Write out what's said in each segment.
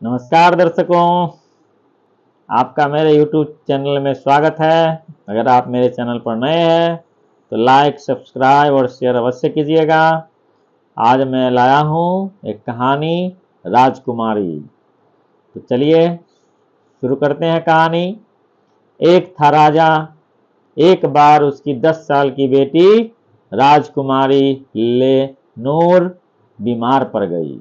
नमस्कार दर्शकों, आपका मेरे YouTube चैनल में स्वागत है। अगर आप मेरे चैनल पर नए हैं तो लाइक, सब्सक्राइब और शेयर अवश्य कीजिएगा। आज मैं लाया हूँ एक कहानी, राजकुमारी। तो चलिए शुरू करते हैं कहानी। एक था राजा, एक बार उसकी 10 साल की बेटी राजकुमारी लेनोर बीमार पड़ गई।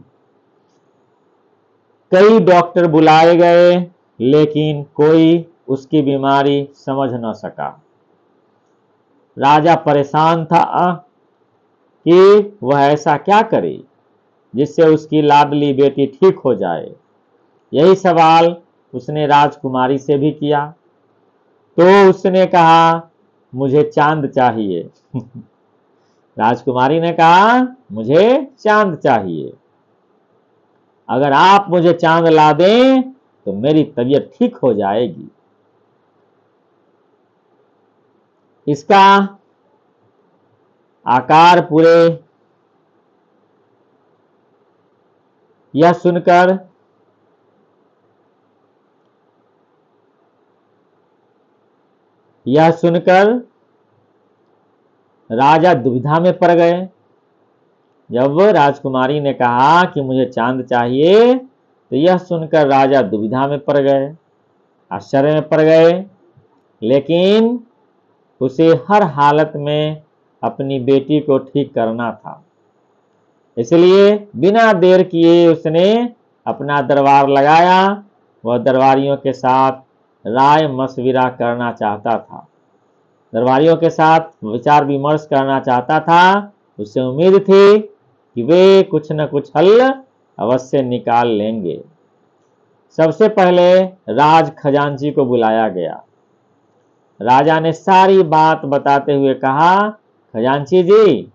कई डॉक्टर बुलाए गए लेकिन कोई उसकी बीमारी समझ न सका। राजा परेशान था कि वह ऐसा क्या करे जिससे उसकी लाडली बेटी ठीक हो जाए। यही सवाल उसने राजकुमारी से भी किया। तो उसने कहा, मुझे चांद चाहिए। राजकुमारी ने कहा, मुझे चांद चाहिए। अगर आप मुझे चांद ला दें तो मेरी तबीयत ठीक हो जाएगी। इसका आकार पूरे यह सुनकर राजा दुविधा में पड़ गए। जब राजकुमारी ने कहा कि मुझे चांद चाहिए तो यह सुनकर राजा दुविधा में पड़ गए, आश्चर्य में पड़ गए। लेकिन उसे हर हालत में अपनी बेटी को ठीक करना था। इसलिए बिना देर किए उसने अपना दरबार लगाया। वह दरबारियों के साथ राय मशविरा करना चाहता था, दरबारियों के साथ विचार विमर्श करना चाहता था। उसे उम्मीद थी कि वे कुछ न कुछ हल अवश्य निकाल लेंगे। सबसे पहले राज खजांची को बुलाया गया। राजा ने सारी बात बताते हुए कहा, खजांची जी,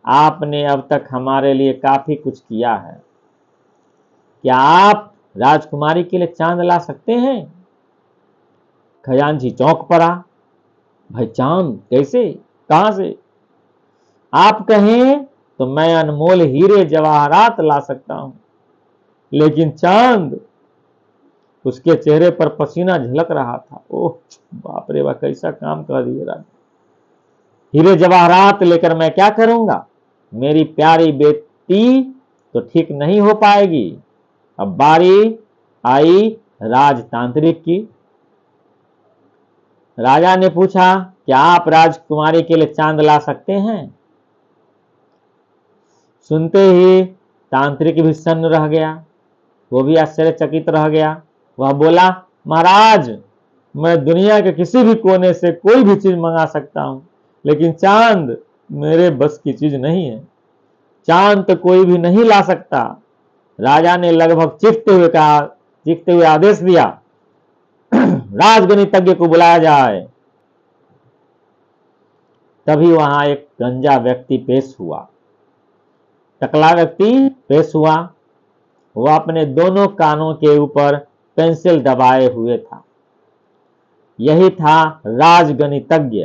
आपने अब तक हमारे लिए काफी कुछ किया है। क्या आप राजकुमारी के लिए चांद ला सकते हैं? खजांची चौंक पड़ा। भाई चांद कैसे, कहां से? आप कहें तो मैं अनमोल हीरे जवाहरात ला सकता हूं, लेकिन चांद? उसके चेहरे पर पसीना झलक रहा था। ओह बाप रे, वह कैसा काम कर दिए राजा। हीरे जवाहरात लेकर मैं क्या करूंगा? मेरी प्यारी बेटी तो ठीक नहीं हो पाएगी। अब बारी आई राजतांत्रिक की। राजा ने पूछा, क्या आप राजकुमारी के लिए चांद ला सकते हैं? सुनते ही तांत्रिक भी सन्न रह गया, वो भी आश्चर्यचकित रह गया। वह बोला, महाराज, मैं दुनिया के किसी भी कोने से कोई भी चीज मंगा सकता हूं, लेकिन चांद मेरे बस की चीज नहीं है। चांद तो कोई भी नहीं ला सकता। राजा ने लगभग चीखते हुए आदेश दिया, राजगणितज्ञ को बुलाया जाए। तभी वहां एक गंजा व्यक्ति पेश हुआ, टकला व्यक्ति पेश हुआ। वह अपने दोनों कानों के ऊपर पेंसिल दबाए हुए था। यही था राजगणितज्ञ।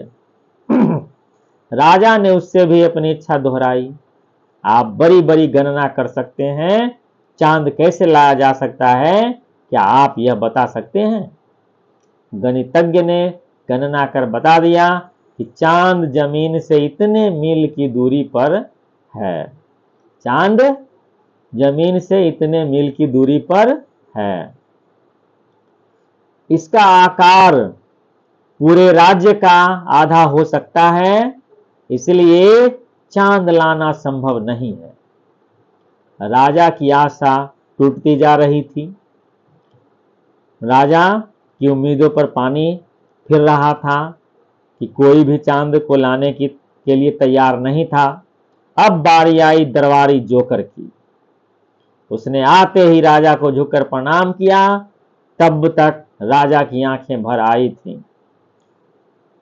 राजा ने उससे भी अपनी इच्छा दोहराई। आप बड़ी बड़ी गणना कर सकते हैं, चांद कैसे लाया जा सकता है, क्या आप यह बता सकते हैं? गणितज्ञ ने गणना कर बता दिया कि चांद जमीन से इतने मील की दूरी पर है। चांद जमीन से इतने मील की दूरी पर है। इसका आकार पूरे राज्य का आधा हो सकता है, इसलिए चांद लाना संभव नहीं है। राजा की आशा टूटती जा रही थी। राजा की उम्मीदों पर पानी फिर रहा था कि कोई भी चांद को लाने के लिए तैयार नहीं था। अब बारी आई दरबारी जोकर की। उसने आते ही राजा को झुककर प्रणाम किया। तब तक राजा की आंखें भर आई थीं,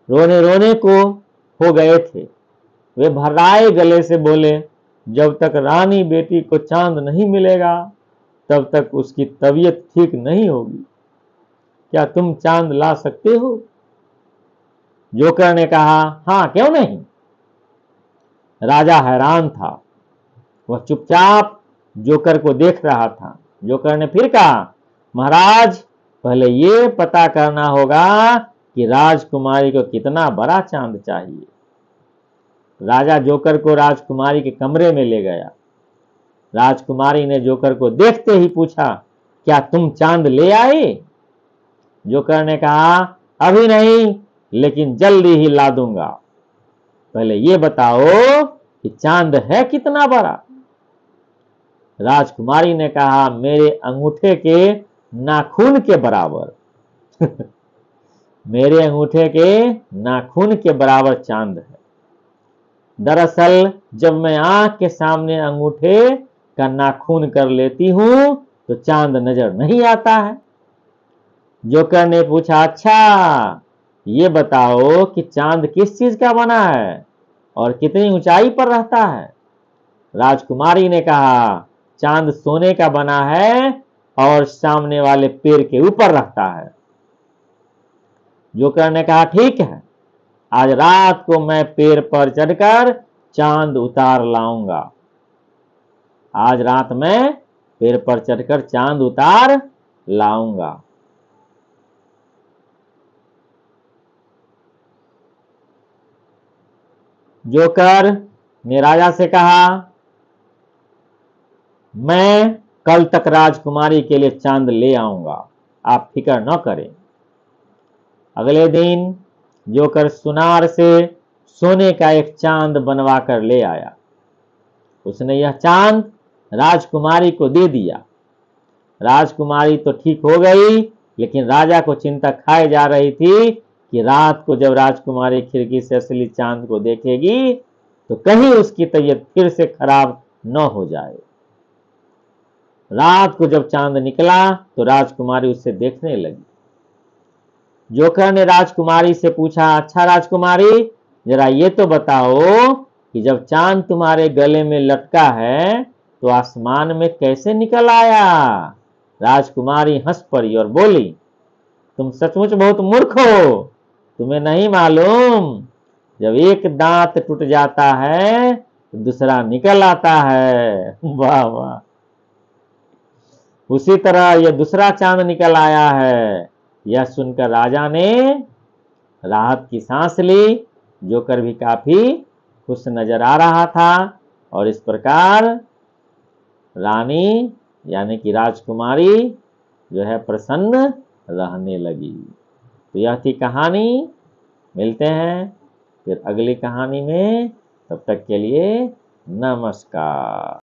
रोने रोने को हो गए थे। वे भर्राए गले से बोले, जब तक रानी बेटी को चांद नहीं मिलेगा तब तक उसकी तबीयत ठीक नहीं होगी। क्या तुम चांद ला सकते हो? जोकर ने कहा, हाँ क्यों नहीं। राजा हैरान था। वह चुपचाप जोकर को देख रहा था। जोकर ने फिर कहा, महाराज पहले ये पता करना होगा कि राजकुमारी को कितना बड़ा चांद चाहिए। राजा जोकर को राजकुमारी के कमरे में ले गया। राजकुमारी ने जोकर को देखते ही पूछा, क्या तुम चांद ले आए? जोकर ने कहा, अभी नहीं, लेकिन जल्दी ही ला दूंगा। पहले ये बताओ कि चांद है कितना बड़ा? राजकुमारी ने कहा, मेरे अंगूठे के नाखून के बराबर। मेरे अंगूठे के नाखून के बराबर चांद है। दरअसल जब मैं आंख के सामने अंगूठे का नाखून कर लेती हूं तो चांद नजर नहीं आता है। जोकर ने पूछा, अच्छा ये बताओ कि चांद किस चीज का बना है और कितनी ऊंचाई पर रहता है? राजकुमारी ने कहा, चांद सोने का बना है और सामने वाले पेड़ के ऊपर रहता है। जोकर ने कहा, ठीक है, आज रात को मैं पेड़ पर चढ़कर चांद उतार लाऊंगा। आज रात में पेड़ पर चढ़कर चांद उतार लाऊंगा। जोकर ने राजा से कहा, मैं कल तक राजकुमारी के लिए चांद ले आऊंगा, आप फिक्र न करें। अगले दिन जोकर सुनार से सोने का एक चांद बनवा कर ले आया। उसने यह चांद राजकुमारी को दे दिया। राजकुमारी तो ठीक हो गई, लेकिन राजा को चिंता खाए जा रही थी कि रात को जब राजकुमारी खिड़की से असली चांद को देखेगी तो कहीं उसकी तबीयत फिर से खराब न हो जाए। रात को जब चांद निकला तो राजकुमारी उससे देखने लगी। जोकर ने राजकुमारी से पूछा, अच्छा राजकुमारी, जरा ये तो बताओ कि जब चांद तुम्हारे गले में लटका है तो आसमान में कैसे निकल आया? राजकुमारी हंस पड़ी और बोली, तुम सचमुच बहुत मूर्ख हो। तुम्हें नहीं मालूम, जब एक दांत टूट जाता है तो दूसरा निकल आता है। वाह वाह। उसी तरह यह दूसरा चांद निकल आया है। यह सुनकर राजा ने राहत की सांस ली। जोकर भी काफी खुश नजर आ रहा था और इस प्रकार रानी यानी कि राजकुमारी जो है प्रसन्न रहने लगी। तो यह थी कहानी। मिलते हैं फिर अगली कहानी में, तब तक के लिए नमस्कार।